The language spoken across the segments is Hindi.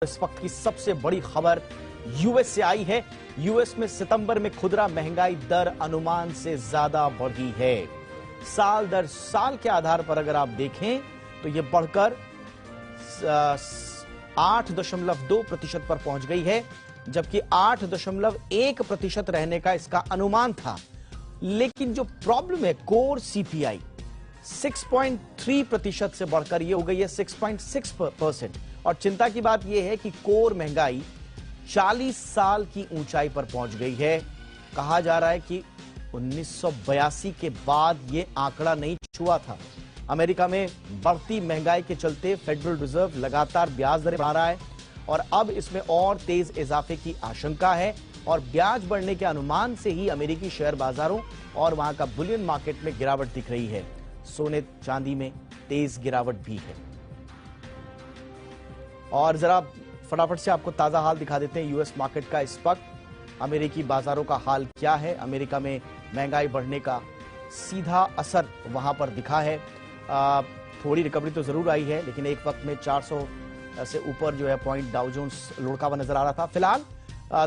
इस वक्त की सबसे बड़ी खबर यूएस से आई है। यूएस में सितंबर में खुदरा महंगाई दर अनुमान से ज्यादा बढ़ी है। साल दर साल के आधार पर अगर आप देखें तो यह बढ़कर 8.2% पर पहुंच गई है, जबकि 8.1% रहने का इसका अनुमान था। लेकिन जो प्रॉब्लम है, कोर सीपीआई 6.3% से बढ़कर यह हो गई है 6.6%। और चिंता की बात यह है कि कोर महंगाई 40 साल की ऊंचाई पर पहुंच गई है। कहा जा रहा है कि 1982 के बाद यह आंकड़ा नहीं छुआ था। अमेरिका में बढ़ती महंगाई के चलते फेडरल रिजर्व लगातार ब्याज दरें बढ़ा रहा है और अब इसमें और तेज इजाफे की आशंका है। और ब्याज बढ़ने के अनुमान से ही अमेरिकी शेयर बाजारों और वहां का बुलियन मार्केट में गिरावट दिख रही है। सोने चांदी में तेज गिरावट भी है। और जरा फटाफट से आपको ताजा हाल दिखा देते हैं यूएस मार्केट का। इस वक्त अमेरिकी बाजारों का हाल क्या है। अमेरिका में महंगाई बढ़ने का सीधा असर वहां पर दिखा है। थोड़ी रिकवरी तो जरूर आई है, लेकिन एक वक्त में 400 से ऊपर जो है पॉइंट डाउ जोन्स लुढ़का हुआ नजर आ रहा था। फिलहाल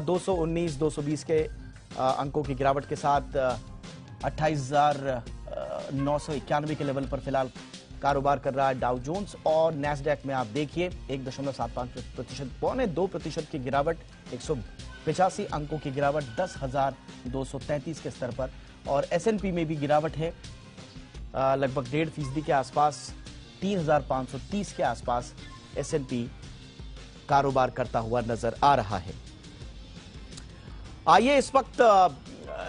219-220 के अंकों की गिरावट के साथ 28,991 के लेवल पर फिलहाल कारोबार कर रहा है डाउ जोन्स। और नैस्डैक में आप देखिए 1.75%, 2% की गिरावट, 185 अंकों की गिरावट, 10,233 के स्तर पर। और एसएनपी में भी गिरावट है लगभग 1.5% के आसपास, 3,530 के आसपास एसएनपी कारोबार करता हुआ नजर आ रहा है। आइए इस वक्त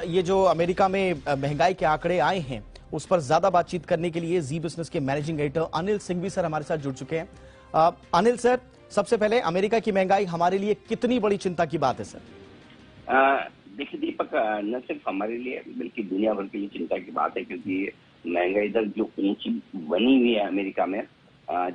ये जो अमेरिका में महंगाई के आंकड़े आए हैं उस पर ज्यादा बातचीत करने के लिए जी बिजनेस के managing editor Anil Singhvi sir हमारे साथ जुड़ चुके हैं। अनिल सर, सबसे पहले अमेरिका की महंगाई हमारे लिए कितनी बड़ी चिंता की बात है सर? देखिए दीपक, न सिर्फ हमारे लिए बल्कि दुनिया भर के लिए चिंता की बात है, क्योंकि महंगाई दर जो ऊंची बनी हुई है अमेरिका में,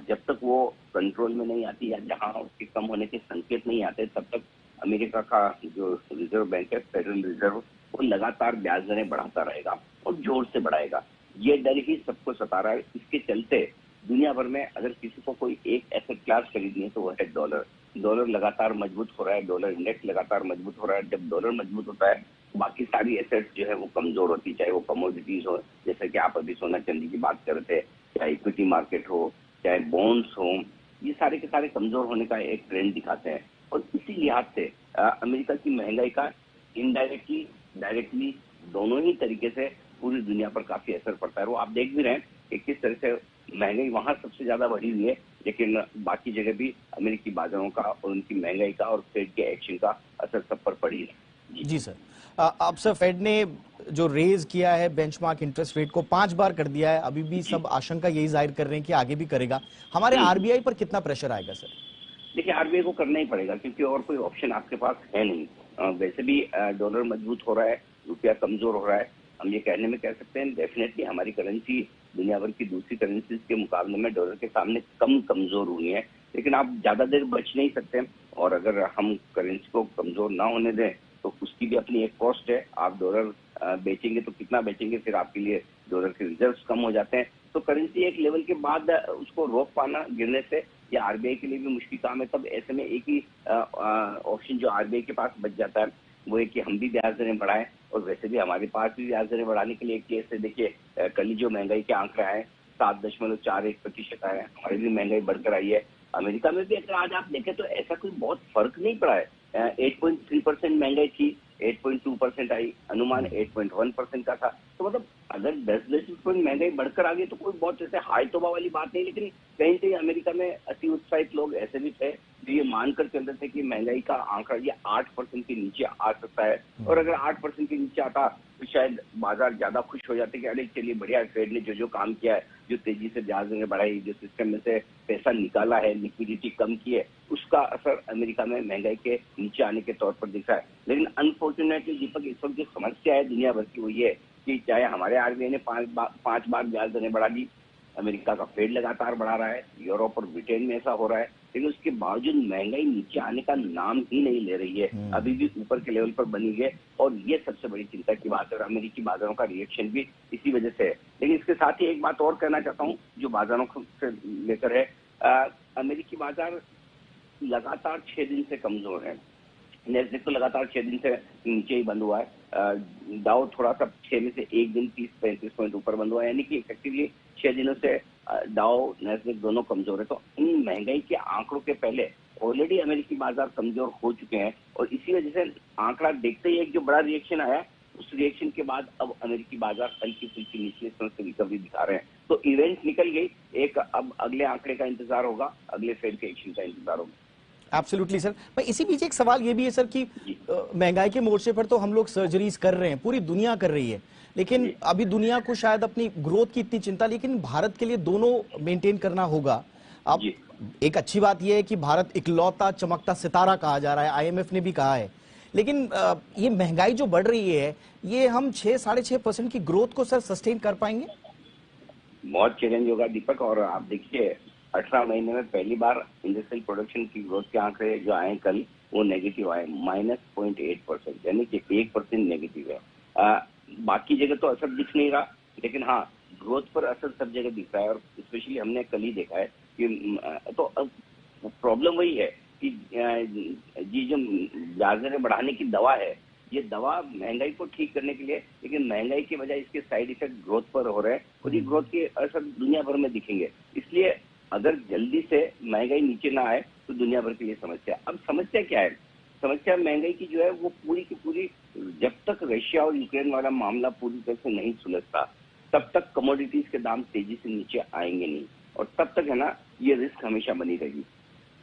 जब तक वो कंट्रोल में नहीं आती या जहां उसके कम होने के संकेत नहीं आते, तब तक अमेरिका का जो रिजर्व बैंक है, फेडरल रिजर्व, वो लगातार ब्याज दरें बढ़ाता रहेगा और जोर से बढ़ाएगा। ये डर ही सबको सता रहा है। इसके चलते दुनिया भर में अगर किसी को कोई एक एसेट क्लास खरीदनी है तो वह है डॉलर। डॉलर लगातार मजबूत हो रहा है, डॉलर इंडेक्स लगातार मजबूत हो रहा है। जब डॉलर मजबूत होता है बाकी सारी एसेट्स जो है वो कमजोर होती, चाहे वो कमोडिटीज हो, जैसे कि आप अभी सोना चांदी की बात कर रहे थे, चाहे इक्विटी मार्केट हो, चाहे बॉन्ड्स हो, ये सारे के सारे कमजोर होने का एक ट्रेंड दिखाते हैं। और इसी लिहाज से अमेरिका की महंगाई का इनडायरेक्टली डायरेक्टली दोनों ही तरीके से पूरी दुनिया पर काफी असर पड़ता है। वो आप देख भी रहे हैं कि किस तरह से महंगाई वहां सबसे ज्यादा बढ़ी हुई है, लेकिन बाकी जगह भी अमेरिकी बाजारों का और उनकी महंगाई का और फेड के एक्शन का असर सब पर पड़ी है। जी सर, अब सर फेड ने जो रेज किया है बेंचमार्क इंटरेस्ट रेट को 5 बार कर दिया है। अभी भी सब आशंका यही जाहिर कर रहे हैं कि आगे भी करेगा। हमारे आरबीआई पर कितना प्रेशर आएगा सर? देखिए, आरबीआई को करना ही पड़ेगा, क्योंकि और कोई ऑप्शन आपके पास है नहीं। वैसे भी डॉलर मजबूत हो रहा है, रुपया कमजोर हो रहा है। हम ये कहने में कह सकते हैं डेफिनेटली हमारी करेंसी दुनिया भर की दूसरी करेंसीज के मुकाबले में डॉलर के सामने कम कमजोर हुई है, लेकिन आप ज्यादा देर बच नहीं सकते। और अगर हम करेंसी को कमजोर ना होने दें तो उसकी भी अपनी एक कॉस्ट है। आप डॉलर बेचेंगे तो कितना बेचेंगे, फिर आपके लिए डॉलर के रिजर्व्स कम हो जाते हैं। तो करेंसी एक लेवल के बाद उसको रोक पाना गिरने से या आरबीआई के लिए भी मुश्किल काम है। तब ऐसे में एक ही ऑप्शन जो आरबीआई के पास बच जाता है वो है कि हम भी ब्याज दरें बढ़ाएं। और वैसे भी हमारे पास भी ब्याज दरें बढ़ाने के लिए एक केस है। देखिए, कल ही जो महंगाई के आंकड़े आए 7.41% आए, हमारी भी महंगाई बढ़कर आई है। अमेरिका में भी अगर आज आप देखें तो ऐसा कोई बहुत फर्क नहीं पड़ा है। 8.3% महंगाई थी, 8.2% आई, अनुमान 8.1% का था। तो मतलब अगर 10 बेसिस पॉइंट महंगाई बढ़कर आ गई तो कोई बहुत ऐसे हाई तोबा वाली बात नहीं, लेकिन कहीं कहीं अमेरिका में अति उत्साहित लोग ऐसे भी थे जो ये मानकर चल रहे थे कि महंगाई का आंकड़ा ये 8% के नीचे आ सकता है। और अगर 8% के नीचे आता तो शायद बाजार ज्यादा खुश हो जाते कि अरे चलिए बढ़िया, फेड ने जो जो काम किया है, जो तेजी से ब्याज दरें बढ़ाई, जो सिस्टम में से पैसा निकाला है, लिक्विडिटी कम की है, उसका असर अमेरिका में महंगाई के नीचे आने के तौर पर दिखा है। लेकिन अनफॉर्चुनेटली दीपक, इस वक्त जो समस्या है दुनिया भर की वो ये है कि चाहे हमारे आरबीआई ने 5 बार ब्याज दरें बढ़ा दी, अमेरिका का फेड लगातार बढ़ा रहा है, यूरोप और ब्रिटेन में ऐसा हो रहा है, लेकिन उसके बावजूद महंगाई नीचे आने का नाम ही नहीं ले रही है। अभी भी ऊपर के लेवल पर बनी है और ये सबसे बड़ी चिंता की बात है। और अमेरिकी बाजारों का रिएक्शन भी इसी वजह से है। लेकिन इसके साथ ही एक बात और कहना चाहता हूँ जो बाजारों से लेकर है। अमेरिकी बाजार लगातार 6 दिन से कमजोर है। नेस्डेक तो लगातार 6 दिन से नीचे ही बंद हुआ है। डाउ थोड़ा सा 6 में से एक दिन 30-35 पॉइंट ऊपर बंद हुआ है, यानी कि इफेक्टिवली 6 दिनों से डाउ नेस्डेक दोनों कमजोर है। तो इन महंगाई के आंकड़ों के पहले ऑलरेडी अमेरिकी बाजार कमजोर हो चुके हैं, और इसी वजह से आंकड़ा देखते ही एक जो बड़ा रिएक्शन आया, उस रिएक्शन के बाद अब अमेरिकी बाजार हल्की फुल्की निचले स्तर से रिकवरी दिखा रहे हैं। तो इवेंट निकल गई, एक अब अगले आंकड़े का इंतजार होगा, अगले फेड के एक्शन का इंतजार होगा। Absolutely sir. पर इसी बीच एक सवाल ये भी है सर कि महंगाई के मोर्चे पर तो हम लोग सर्जरीज कर रहे हैं, पूरी दुनिया कर रही है, लेकिन अभी दुनिया को शायद अपनी ग्रोथ की इतनी चिंता, लेकिन भारत के लिए दोनों मेंटेन करना होगा। अब एक अच्छी बात यह है कि भारत इकलौता चमकता सितारा कहा जा रहा है, आईएमएफ ने भी कहा है, लेकिन ये महंगाई जो बढ़ रही है, ये हम 6-6.5% की ग्रोथ को सर सस्टेन कर पाएंगे? बहुत चैलेंज होगा दीपक। और आप देखिए 18 महीने में पहली बार इंडस्ट्रियल प्रोडक्शन की ग्रोथ के आंकड़े जो आए कल, वो नेगेटिव आए, -0.8%, यानी कि 1% नेगेटिव है। बाकी जगह तो असर दिख नहीं रहा, लेकिन हाँ, ग्रोथ पर असर सब जगह दिख रहा है। और स्पेशली हमने कल ही देखा है कि तो प्रॉब्लम वही है कि ये जो ब्याज दरें बढ़ाने की दवा है, ये दवा महंगाई को ठीक करने के लिए, लेकिन महंगाई की बजाय इसके साइड इफेक्ट ग्रोथ पर हो रहे हैं, और ये ग्रोथ के असर दुनिया भर में दिखेंगे। इसलिए अगर जल्दी से महंगाई नीचे ना आए तो दुनिया भर के लिए समस्या। अब समस्या क्या है? समस्या महंगाई की जो है वो पूरी की पूरी, जब तक रशिया और यूक्रेन वाला मामला पूरी तरह से नहीं सुलझता, तब तक कमोडिटीज के दाम तेजी से नीचे आएंगे नहीं, और तब तक है ना, ये रिस्क हमेशा बनी रहेगी।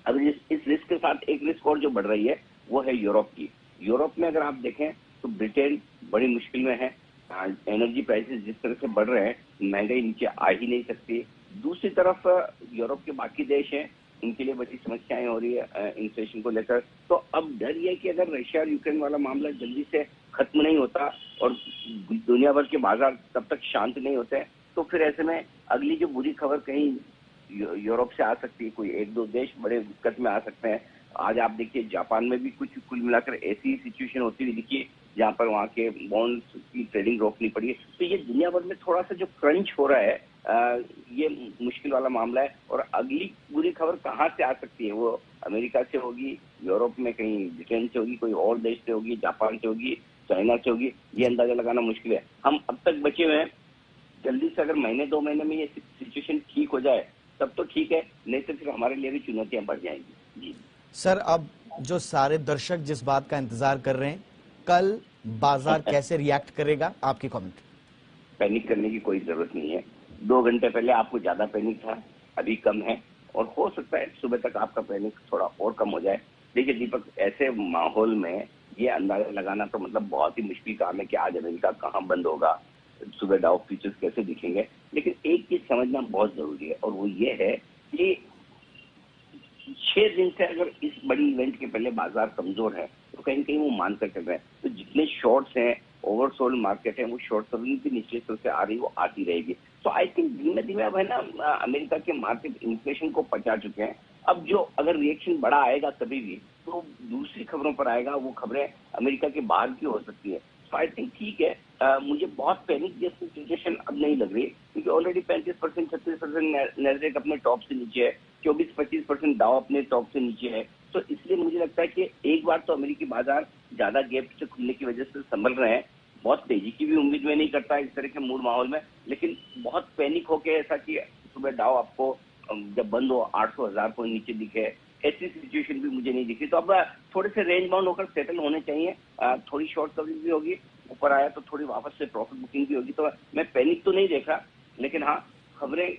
अब इस रिस्क के साथ एक रिस्क और जो बढ़ रही है, वो है यूरोप की। यूरोप में अगर आप देखें तो ब्रिटेन बड़ी मुश्किल में है। एनर्जी प्राइसेस जिस तरह से बढ़ रहे हैं, महंगाई नीचे आ ही नहीं सकती। दूसरी तरफ यूरोप के बाकी देश हैं, इनके लिए बड़ी समस्याएं हो रही है इन्फ्लेशन को लेकर। तो अब डर ये कि अगर रशिया और यूक्रेन वाला मामला जल्दी से खत्म नहीं होता और दुनिया भर के बाजार तब तक शांत नहीं होते, तो फिर ऐसे में अगली जो बुरी खबर कहीं यूरोप से आ सकती है। कोई 1-2 देश बड़े दिक्कत में आ सकते हैं। आज आप देखिए जापान में भी कुछ कुल मिलाकर ऐसी सिचुएशन होती हुई दिखी, जहां पर वहां के बॉन्ड्स की ट्रेडिंग रोकनी पड़ी है। तो ये दुनिया भर में थोड़ा सा जो क्रंच हो रहा है, ये मुश्किल वाला मामला है। और अगली बुरी खबर कहाँ से आ सकती है? वो अमेरिका से होगी, यूरोप में कहीं ब्रिटेन से होगी, कोई और देश से होगी, जापान से होगी, चाइना से होगी, ये अंदाजा लगाना मुश्किल है। हम अब तक बचे हुए हैं, जल्दी से अगर महीने 2 महीने में ये सिचुएशन ठीक हो जाए तब तो ठीक है, नहीं तो फिर हमारे लिए भी चुनौतियां बढ़ जाएंगी। जी सर, अब जो सारे दर्शक जिस बात का इंतजार कर रहे हैं, कल बाजार कैसे रिएक्ट करेगा, आपकी कमेंट? पैनिक करने की कोई जरूरत नहीं है। 2 घंटे पहले आपको ज्यादा पैनिक था, अभी कम है, और हो सकता है सुबह तक आपका पैनिक थोड़ा और कम हो जाए। देखिए दीपक, ऐसे माहौल में ये अंदाजा लगाना तो मतलब बहुत ही मुश्किल काम है कि आज अमेरिका कहाँ बंद होगा, सुबह डाउ फ्यूचर्स कैसे दिखेंगे। लेकिन एक चीज समझना बहुत जरूरी है, और वो ये है कि 6 दिन से अगर इस बड़ी इवेंट के पहले बाजार कमजोर है, तो कहीं कहीं वो मानकर चल रहे हैं। तो जितने शॉर्ट्स हैं, ओवरसोल्ड मार्केट है, वो शॉर्ट सर्विंग भी निचले स्तर से आ रही, वो आती रहेगी। तो आई थिंक धीमे धीमे अब है ना, अमेरिका के मार्केट इन्फ्लेशन को पचा चुके हैं। अब जो अगर रिएक्शन बड़ा आएगा कभी भी, तो दूसरी खबरों पर आएगा। वो खबरें अमेरिका के बाहर की हो सकती है। तो आई थिंक ठीक है, मुझे बहुत पैनिक जैसी सिचुएशन अब नहीं लग रही, क्योंकि ऑलरेडी 35%, 36% नेस्डेक अपने टॉप से नीचे है, 24-25% डाउ अपने टॉप से नीचे है। तो इसलिए मुझे लगता है कि एक बार तो अमेरिकी बाजार ज्यादा गैप से खुलने की वजह से संभल रहे हैं। बहुत तेजी की भी उम्मीद में नहीं करता इस तरह के मूड माहौल में, लेकिन बहुत पैनिक होके ऐसा कि सुबह डाउ आपको जब बंद हो 800-1000 पॉइंट नीचे दिखे, ऐसी सिचुएशन भी मुझे नहीं दिखी। तो अब थोड़े से रेंज बाउंड होकर सेटल होने चाहिए। थोड़ी शॉर्ट कवरिंग भी होगी, ऊपर आया तो थोड़ी वापस से प्रॉफिट बुकिंग भी होगी। तो मैं पैनिक तो नहीं देखा, लेकिन हाँ, खबरें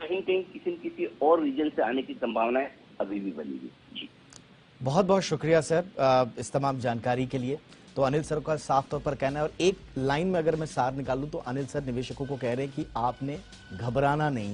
कहीं कहीं किसी न किसी और रीजन से आने की संभावना अभी भी बनेगी। जी, बहुत बहुत शुक्रिया सर इस तमाम जानकारी के लिए। तो अनिल सर का साफ तौर पर कहना है, और एक लाइन में अगर मैं सार निकालूं तो अनिल सर निवेशकों को कह रहे हैं कि आपने घबराना नहीं।